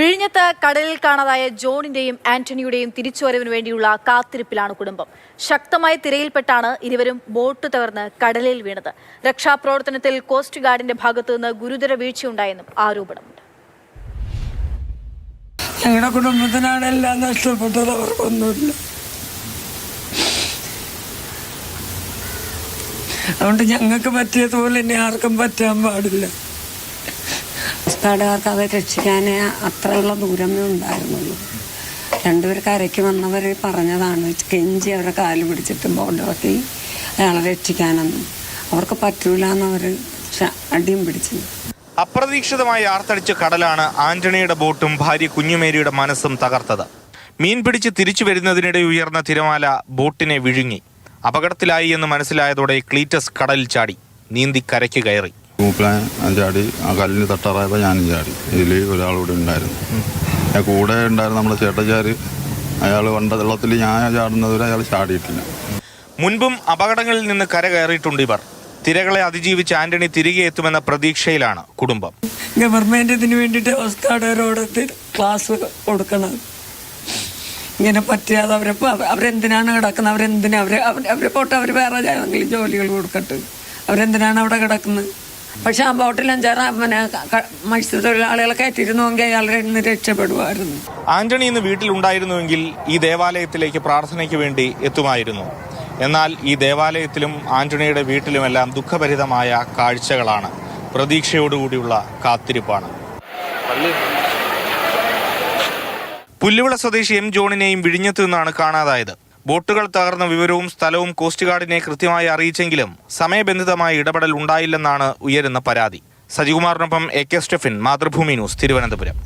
വിഴിഞ്ഞത്ത് കടലിൽ കാണാതായ ജോണിന്റെയും ആന്റണിയുടെയും തിരിച്ചുവരവിനു വേണ്ടിയുള്ള കാത്തിരിപ്പിലാണ് കുടുംബം. ശക്തമായ തിരയിൽപ്പെട്ടാണ് ഇരുവരും ബോട്ട് തകർന്ന് കടലിൽ വീണത്. രക്ഷാപ്രവർത്തനത്തിൽ കോസ്റ്റ് ഗാർഡിന്റെ ഭാഗത്തുനിന്ന് ഗുരുതര വീഴ്ചയുണ്ടായെന്നും ആരോപണമുണ്ട്. ഞങ്ങളുടെ കുടുംബത്തിനാണ് എല്ലാം നഷ്ടപ്പെട്ടത്, അവർക്കൊന്നുമില്ല. അതുകൊണ്ട് ഞങ്ങൾക്ക് പറ്റിയതുപോലെ ഇനി ആർക്കും പറ്റാൻ പാടില്ല. കോസ്റ്റ്ഗാർഡുകാർക്ക് അത് രക്ഷിക്കാൻ അത്രയുള്ള ദൂരമേ ഉണ്ടായിരുന്നുള്ളൂ. രണ്ടുപേർ കരയ്ക്ക് വന്നവർ പറഞ്ഞതാണ്, കെഞ്ചി അവരുടെ കാല് പിടിച്ചിട്ട് ബോർഡിറക്കി അയാളെ രക്ഷിക്കാനൊന്നും അവർക്ക് പറ്റൂല എന്നവർ അടിയും പിടിച്ചു. അപ്രതീക്ഷിതമായി ആർത്തടിച്ച കടലാണ് ആന്റണിയുടെ ബോട്ടും ഭാര്യ കുഞ്ഞുമേരിയുടെ മനസ്സും തകർത്തത്. മീൻ പിടിച്ച് തിരിച്ചു വരുന്നതിനിടെ ഉയർന്ന തിരമാല ബോട്ടിനെ വിഴുങ്ങി. അപകടത്തിലായി എന്ന് മനസ്സിലായതോടെ ക്ലീറ്റസ് കടലിൽ ചാടി നീന്തി കരയ്ക്ക് കയറി. ചാടി ആ കല്ലിന് തട്ടാറായപ്പോൾ ഞാനും ചാടി. ഇതിൽ ഒരാളിവിടെ ഉണ്ടായിരുന്നു, കൂടെ ഉണ്ടായിരുന്ന നമ്മുടെ ചേട്ടച്ചാര്. അയാൾ വെള്ളത്തിൽ ഞാൻ ചാടുന്നതുവരെ അയാൾ ചാടിയിട്ടില്ല. മുൻപും അപകടങ്ങളിൽ നിന്ന് കര കയറിയിട്ടുണ്ട് ഇവർ. തിരകളെ അതിജീവിച്ച് ആന്റണി തിരികെ എത്തുമെന്ന പ്രതീക്ഷയിലാണ് കുടുംബം. ഗവൺമെന്റ് ഇതിനു വേണ്ടിയിട്ട് കോസ്റ്റ്ഗാർഡുകാരോട് ക്ലാസ് കൊടുക്കണം. ഇങ്ങനെ പറ്റിയാതെ അവരെന്തിനാണ് കിടക്കുന്നത്, അവരെ പോട്ടെ, അവർ വേറെ ഏതെങ്കിലും ജോലികൾ കൊടുക്കട്ടെ, അവരെന്തിനാണ് അവിടെ കിടക്കുന്നത്. പക്ഷെ ആ ബോട്ടിൽ 5-6 മത്സ്യത്തൊഴിലാളികളെ കയറ്റിയിരുന്നുവെങ്കിൽ അയാളെ ഇന്ന് രക്ഷപ്പെടുമായിരുന്നു. ആന്റണി ഇന്ന് വീട്ടിലുണ്ടായിരുന്നുവെങ്കിൽ ഈ ദേവാലയത്തിലേക്ക് പ്രാർത്ഥനയ്ക്ക് വേണ്ടി എത്തുമായിരുന്നു. എന്നാൽ ഈ ദേവാലയത്തിലും ആന്റണിയുടെ വീട്ടിലുമെല്ലാം ദുഃഖഭരിതമായ കാഴ്ചകളാണ്. പ്രതീക്ഷയോടുകൂടിയുള്ള കാത്തിരിപ്പാണ്. പുല്ലുവിള സ്വദേശി എം ജോണിനെയും വിഴിഞ്ഞത്തു നിന്നാണ് കാണാതായത്. ബോട്ടുകൾ തകർന്ന വിവരവും സ്ഥലവും കോസ്റ്റ് ഗാർഡിനെ കൃത്യമായി അറിയിച്ചെങ്കിലും സമയബന്ധിതമായ ഇടപെടൽ ഉണ്ടായില്ലെന്നാണ് ഉയരുന്ന പരാതി. സജികുമാറിനൊപ്പം AK സ്റ്റെഫിൻ, മാതൃഭൂമി ന്യൂസ്, തിരുവനന്തപുരം.